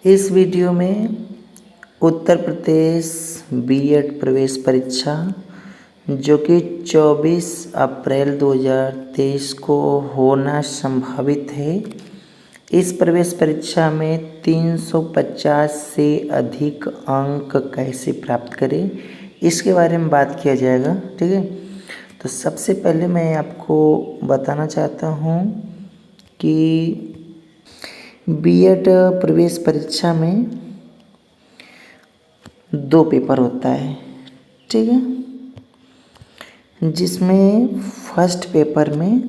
इस वीडियो में उत्तर प्रदेश बीएड प्रवेश परीक्षा जो कि 24 अप्रैल 2023 को होना संभावित है। इस प्रवेश परीक्षा में 350 से अधिक अंक कैसे प्राप्त करें, इसके बारे में बात किया जाएगा। ठीक है, तो सबसे पहले मैं आपको बताना चाहता हूँ कि बीएड प्रवेश परीक्षा में 2 पेपर होता है। ठीक है, जिसमें फर्स्ट पेपर में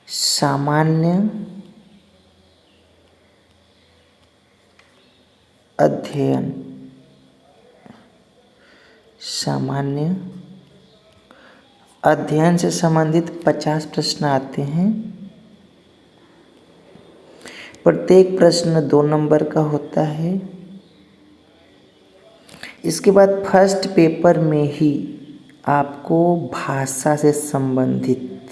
सामान्य अध्ययन से संबंधित 50 प्रश्न आते हैं। प्रत्येक प्रश्न 2 नंबर का होता है। इसके बाद फर्स्ट पेपर में ही आपको भाषा से संबंधित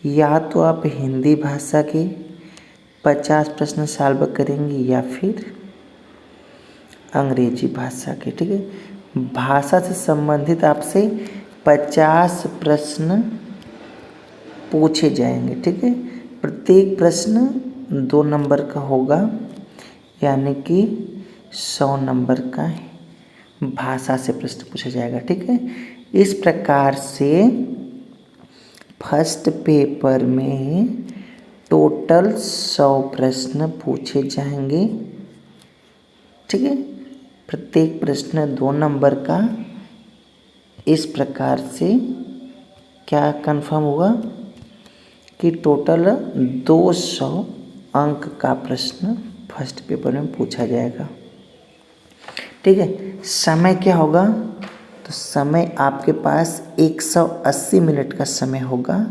या तो आप हिंदी भाषा के 50 प्रश्न सॉल्व करेंगे या फिर अंग्रेजी भाषा के। ठीक है, भाषा से संबंधित आपसे 50 प्रश्न पूछे जाएंगे। ठीक है, प्रत्येक प्रश्न 2 नंबर का होगा, यानी कि 100 नंबर का भाषा से प्रश्न पूछा जाएगा। ठीक है, इस प्रकार से फर्स्ट पेपर में टोटल 100 प्रश्न पूछे जाएंगे। ठीक है, प्रत्येक प्रश्न 2 नंबर का। इस प्रकार से क्या कंफर्म हुआ कि टोटल 200 अंक का प्रश्न फर्स्ट पेपर में पूछा जाएगा। ठीक है, समय क्या होगा, तो समय आपके पास 180 मिनट का समय होगा,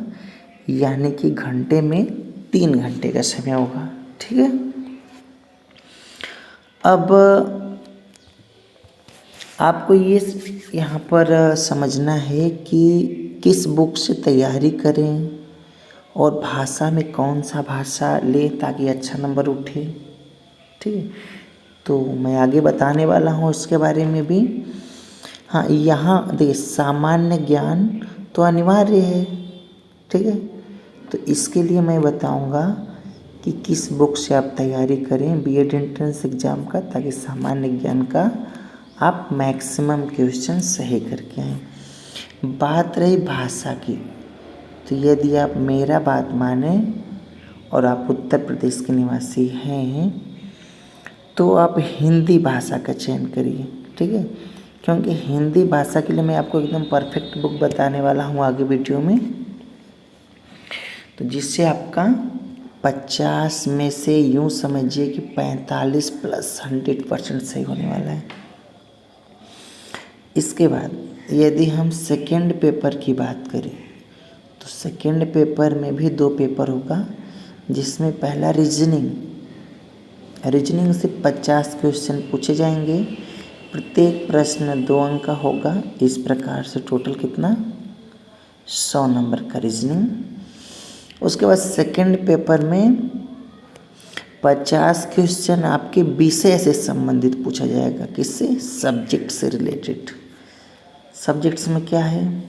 यानी कि घंटे में 3 घंटे का समय होगा। ठीक है, अब आपको ये यहाँ पर समझना है कि किस बुक से तैयारी करें और भाषा में कौन सा भाषा लें ताकि अच्छा नंबर उठे। ठीक है, तो मैं आगे बताने वाला हूँ इसके बारे में भी। हाँ, यहाँ देखिए सामान्य ज्ञान तो अनिवार्य है। ठीक है, तो इसके लिए मैं बताऊँगा कि किस बुक से आप तैयारी करें बीएड एंट्रेंस एग्ज़ाम का, ताकि सामान्य ज्ञान का आप मैक्सिमम क्वेश्चन सही करके आएँ। बात रही भाषा की, तो यदि आप मेरा बात माने और आप उत्तर प्रदेश के निवासी हैं तो आप हिंदी भाषा का चयन करिए। ठीक है, क्योंकि हिंदी भाषा के लिए मैं आपको एकदम परफेक्ट बुक बताने वाला हूँ आगे वीडियो में, तो जिससे आपका 50 में से यूँ समझिए कि 45 + 100% सही होने वाला है। इसके बाद यदि हम सेकेंड पेपर की बात करें तो सेकेंड पेपर में भी 2 पेपर होगा, जिसमें पहला रीजनिंग से 50 क्वेश्चन पूछे जाएंगे। प्रत्येक प्रश्न 2 अंक का होगा। इस प्रकार से टोटल कितना 100 नंबर का रीजनिंग। उसके बाद सेकेंड पेपर में 50 क्वेश्चन आपके विषय से संबंधित पूछा जाएगा। किससे? सब्जेक्ट से रिलेटेड। सब्जेक्ट्स में क्या है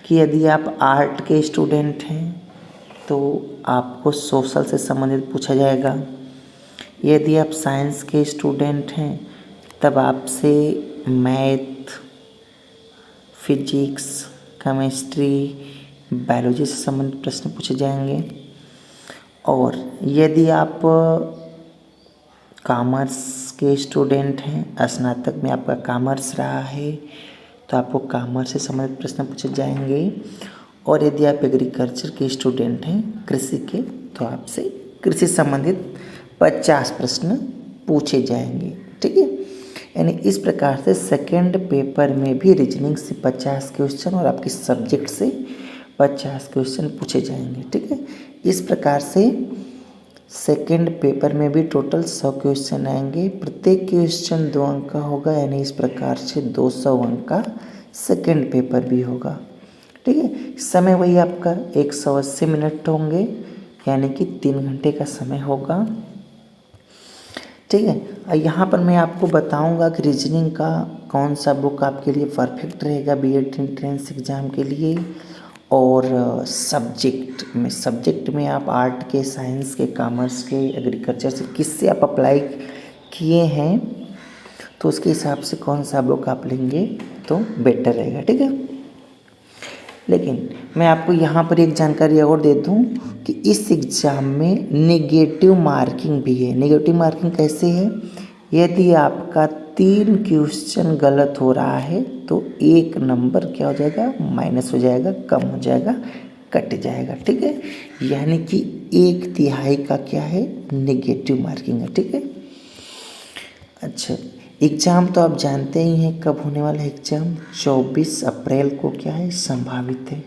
कि यदि आप आर्ट के स्टूडेंट हैं तो आपको सोशल से संबंधित पूछा जाएगा। यदि आप साइंस के स्टूडेंट हैं तब आपसे मैथ, फिजिक्स, केमिस्ट्री, बायोलॉजी से संबंधित प्रश्न पूछे जाएंगे। और यदि आप कॉमर्स के स्टूडेंट हैं, स्नातक में आपका कॉमर्स रहा है तो आपको कॉमर्स से संबंधित प्रश्न पूछे जाएंगे। और यदि आप एग्रीकल्चर के स्टूडेंट हैं, कृषि के, तो आपसे कृषि संबंधित 50 प्रश्न पूछे जाएंगे। ठीक है, यानी इस प्रकार से सेकेंड पेपर में भी रीजनिंग से 50 क्वेश्चन और आपके सब्जेक्ट से 50 क्वेश्चन पूछे जाएंगे। ठीक है, इस प्रकार से सेकेंड पेपर में भी टोटल 100 क्वेश्चन आएंगे। प्रत्येक क्वेश्चन 2 अंक का होगा, यानी इस प्रकार से 200 अंक का सेकेंड पेपर भी होगा। ठीक है। समय वही आपका 180 मिनट होंगे, यानी कि 3 घंटे का समय होगा। ठीक है। और यहाँ पर मैं आपको बताऊंगा कि रीजनिंग का कौन सा बुक आपके लिए परफेक्ट रहेगा बीएड एंट्रेंस एग्ज़ाम के लिए। और सब्जेक्ट में आप आर्ट के, साइंस के, कॉमर्स के, एग्रीकल्चर से किससे आप अप्लाई किए हैं, तो उसके हिसाब से कौन सा बुक आप लेंगे तो बेटर रहेगा। ठीक है। लेकिन मैं आपको यहाँ पर एक जानकारी और दे दूँ कि इस एग्ज़ाम में नेगेटिव मार्किंग भी है। नेगेटिव मार्किंग कैसे है? यदि आपका 3 क्वेश्चन गलत हो रहा है तो 1 नंबर क्या हो जाएगा, माइनस हो जाएगा, कम हो जाएगा, कट जाएगा। ठीक है। यानी कि 1/3 का क्या है, नेगेटिव मार्किंग है। ठीक है। अच्छा, एग्ज़ाम तो आप जानते ही हैं कब होने वाला है। एग्ज़ाम 24 अप्रैल को क्या है, संभावित है।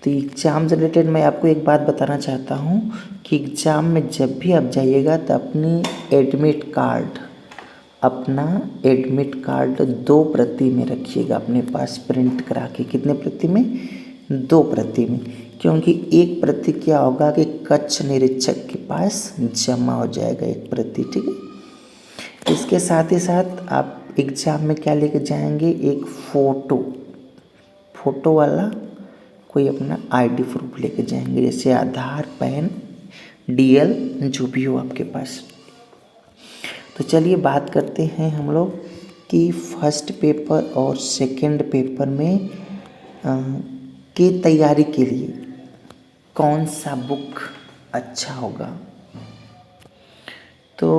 तो एग्ज़ाम से रिलेटेड मैं आपको एक बात बताना चाहता हूँ कि एग्ज़ाम में जब भी आप जाइएगा तो अपना एडमिट कार्ड 2 प्रति में रखिएगा अपने पास प्रिंट करा के। कितने प्रति में? 2 प्रति में। क्योंकि 1 प्रति क्या होगा कि कक्ष निरीक्षक के पास जमा हो जाएगा 1 प्रति। ठीक है। इसके साथ ही साथ आप एग्ज़ाम में क्या लेके जाएंगे, एक फ़ोटो वाला कोई अपना आईडी प्रूफ लेके जाएंगे, जैसे आधार, पैन, डीएल, जो भी हो आपके पास। तो चलिए बात करते हैं हम लोग कि फर्स्ट पेपर और सेकंड पेपर में की तैयारी के लिए कौन सा बुक अच्छा होगा। तो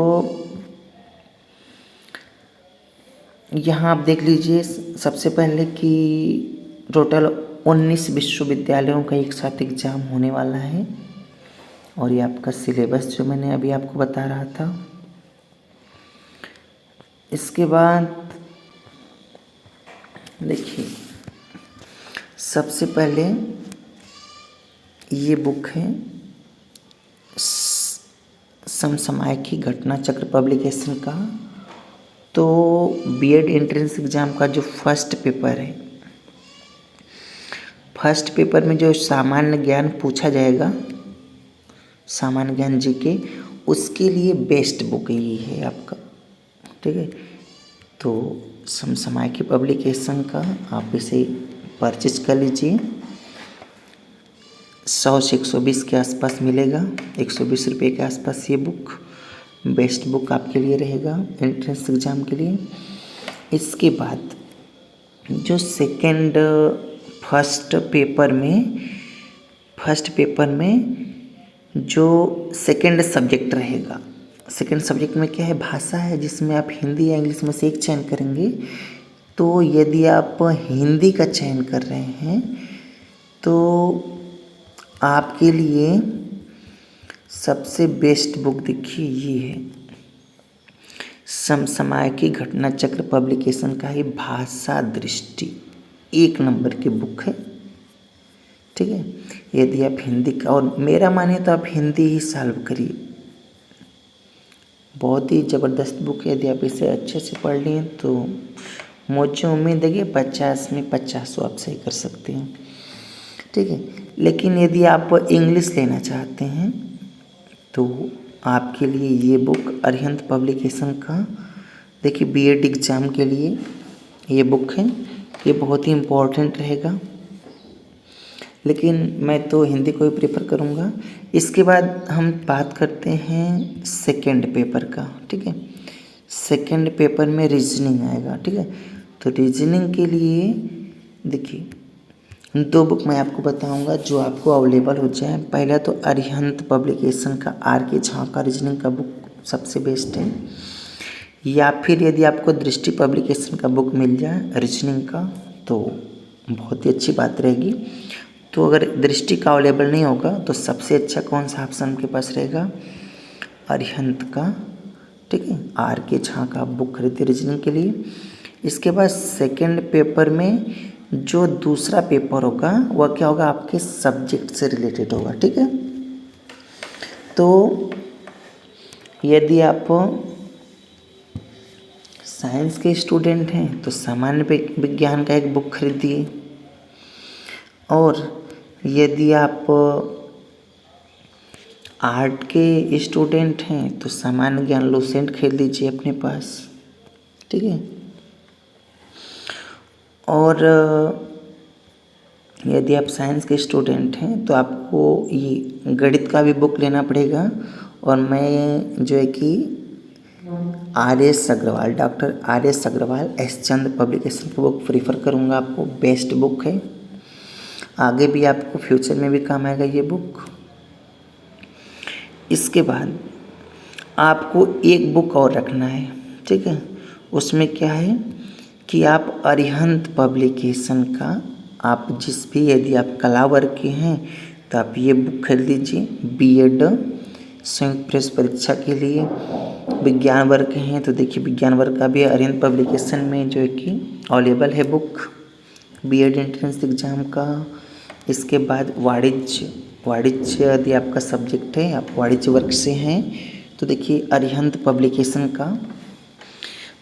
यहाँ आप देख लीजिए, सबसे पहले कि टोटल 19 विश्वविद्यालयों का एक साथ एग्ज़ाम होने वाला है। और ये आपका सिलेबस जो मैंने अभी आपको बता रहा था। इसके बाद देखिए, सबसे पहले ये बुक है समसामयिकी घटना चक्र पब्लिकेशन का। तो बीएड एंट्रेंस एग्ज़ाम का जो फर्स्ट पेपर है, फर्स्ट पेपर में जो सामान्य ज्ञान पूछा जाएगा, सामान्य ज्ञान जीके, उसके लिए बेस्ट बुक यही है आपका। ठीक है। तो समसामयिकी पब्लिकेशन का आप इसे परचेज कर लीजिए। 100 से 120 के आसपास मिलेगा, 120 रुपये के आसपास। ये बुक बेस्ट बुक आपके लिए रहेगा एंट्रेंस एग्ज़ाम के लिए। इसके बाद जो फर्स्ट पेपर में जो सेकंड सब्जेक्ट रहेगा, सेकंड सब्जेक्ट में क्या है, भाषा है, जिसमें आप हिंदी या इंग्लिश में से एक चयन करेंगे। तो यदि आप हिंदी का चयन कर रहे हैं तो आपके लिए सबसे बेस्ट बुक देखिए ये है, समसामयिकी घटना चक्र पब्लिकेशन का ही भाषा दृष्टि, 1 नंबर की बुक है। ठीक है। यदि आप हिंदी का, और मेरा मानिए तो आप हिंदी ही सॉल्व करिए, बहुत ही ज़बरदस्त बुक है। यदि आप इसे अच्छे से पढ़ लिए तो मुझे उम्मीद है कि 50 में 50 आप सही कर सकते हैं। ठीक है। लेकिन यदि आप इंग्लिश लेना चाहते हैं तो आपके लिए ये बुक अरिहंत पब्लिकेशन का, देखिए बीएड एग्ज़ाम के लिए ये बुक है, ये बहुत ही इम्पोर्टेंट रहेगा। लेकिन मैं तो हिंदी को ही प्रेफर करूँगा। इसके बाद हम बात करते हैं सेकंड पेपर का। ठीक है। सेकंड पेपर में रीजनिंग आएगा। ठीक है। तो रीजनिंग के लिए देखिए 2 बुक मैं आपको बताऊंगा जो आपको अवेलेबल हो जाए। पहला तो अरिहंत पब्लिकेशन का आर.के. झा का रीजनिंग का बुक सबसे बेस्ट है, या फिर यदि आपको दृष्टि पब्लिकेशन का बुक मिल जाए रीजनिंग का तो बहुत ही अच्छी बात रहेगी। तो अगर दृष्टि का अवेलेबल नहीं होगा तो सबसे अच्छा कौन सा ऑप्शन के पास रहेगा, अरिहंत का। ठीक है। आर.के. झा का बुक खरीदे रीजनिंग के लिए। इसके बाद सेकंड पेपर में जो दूसरा पेपर होगा वह क्या होगा, आपके सब्जेक्ट से रिलेटेड होगा। ठीक है। तो यदि आप साइंस के स्टूडेंट हैं तो सामान्य विज्ञान का एक बुक खरीदिए। और यदि आप आर्ट के स्टूडेंट हैं तो सामान्य ज्ञान लूसेंट खरीद लीजिए अपने पास, ठीक है। और यदि आप साइंस के स्टूडेंट हैं तो आपको ये गणित का भी बुक लेना पड़ेगा। और मैं जो है कि doctor R S Agrawal S Chand publication की बुक प्रीफर करूँगा, आपको बेस्ट बुक है। आगे भी आपको फ्यूचर में भी काम आएगा ये बुक। इसके बाद आपको एक बुक और रखना है, ठीक है। उसमें क्या है कि आप अरिहंत पब्लिकेशन का आप जिस भी यदि आप कला वर्ग के हैं तो आप ये बुक खरीद लीजिए। बीएड संयुक्त प्रेस परीक्षा के लिए विज्ञान वर्ग के हैं तो देखिए विज्ञान वर्ग का भी अरिहंत पब्लिकेशन में जो है कि अवेलेबल है बुक बीएड एंट्रेंस एग्जाम का। इसके बाद वाणिज्य यदि आपका सब्जेक्ट है, आप वाणिज्य वर्ग से हैं तो देखिए अरिहंत पब्लिकेशन का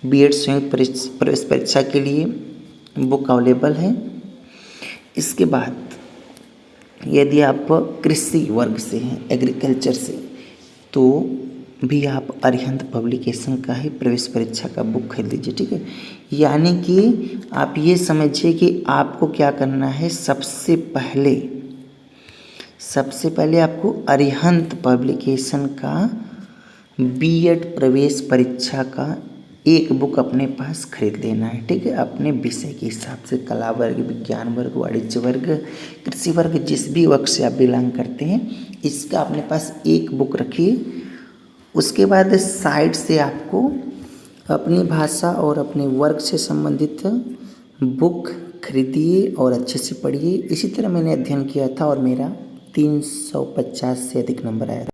बीएड संयुक्त प्रवेश परीक्षा के लिए बुक अवेलेबल है। इसके बाद यदि आप कृषि वर्ग से हैं, एग्रीकल्चर से, तो भी आप अरिहंत पब्लिकेशन का ही प्रवेश परीक्षा का बुक खरीद लीजिए, ठीक है। यानी कि आप ये समझिए कि आपको क्या करना है। सबसे पहले आपको अरिहंत पब्लिकेशन का बीएड प्रवेश परीक्षा का एक बुक अपने पास खरीद लेना है, ठीक है। अपने विषय के हिसाब से कला वर्ग, विज्ञान वर्ग, वाणिज्य वर्ग, कृषि वर्ग, जिस भी वर्ग से आप बिलोंग करते हैं इसका अपने पास एक बुक रखिए। उसके बाद साइड से आपको अपनी भाषा और अपने वर्ग से संबंधित बुक खरीदिए और अच्छे से पढ़िए। इसी तरह मैंने अध्ययन किया था और मेरा 350 से अधिक नंबर आया था।